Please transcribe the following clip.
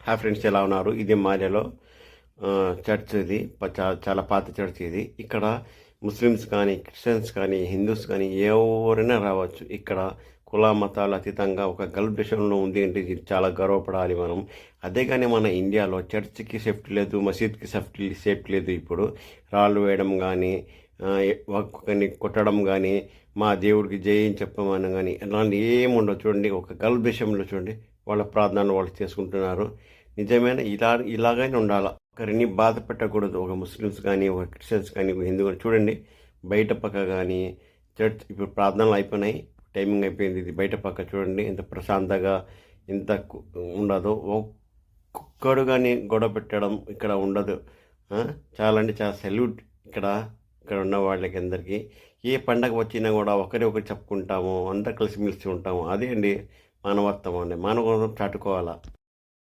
Hi friends, ఎలా ఉన్నారు? ఇది మాల్యాలో చర్చ్. ఇది చాలా పాత చర్చ్. ఇది ఇక్కడ ముస్లిమ్స్ కానీ, క్రిస్టియన్స్ కానీ, హిందూస్ కానీ ఎవరైనా రావచ్చు. ఇక్కడ కుల మతాలు అతీతంగా ఒక గల్ఫ్ దేశంలో ఉంది అంటే ఇది చాలా గర్వపడాలి మనం. అదే కానీ మన ఇండియాలో చర్చ్కి సేఫ్టీ లేదు, మసీద్కి సేఫ్టీ లేదు. ఇప్పుడు రాళ్ళు వేయడం కానీ, ఒక్కొక్కరిని కొట్టడం కానీ, మా దేవుడికి జై అని చెప్పమని కానీ అలాంటి ఏముండవు. చూడండి, ఒక గల్ఫ్ దేశంలో చూడండి వాళ్ళ ప్రార్థనలు వాళ్ళు చేసుకుంటున్నారు. నిజమైన ఇలాగైనా ఉండాలి. ఒకరిని బాధ పెట్టకూడదు. ఒక ముస్లిమ్స్ కానీ, ఒక క్రిస్టియన్స్ కానీ, ఒక హిందూ కానీ. చూడండి, బయట పక్క కానీ చర్చ్ ఇప్పుడు ప్రార్థనలు అయిపోయినాయి, టైమింగ్ అయిపోయింది. ఇది బయట పక్క చూడండి ఎంత ప్రశాంతంగా, ఎంత ఉండదు. ఒక్కడు కానీ గొడవ పెట్టడం ఇక్కడ ఉండదు. చాలా అంటే చాలా సెల్యూట్ ఇక్కడ ఉన్న వాళ్ళకి అందరికీ. ఏ పండగ వచ్చినా కూడా ఒకరు చెప్పుకుంటాము, అందరు కలిసిమెలిసి ఉంటాము. అదే అండి మానవత్వం అండి. మానవత్వం చాటుకోవాలా.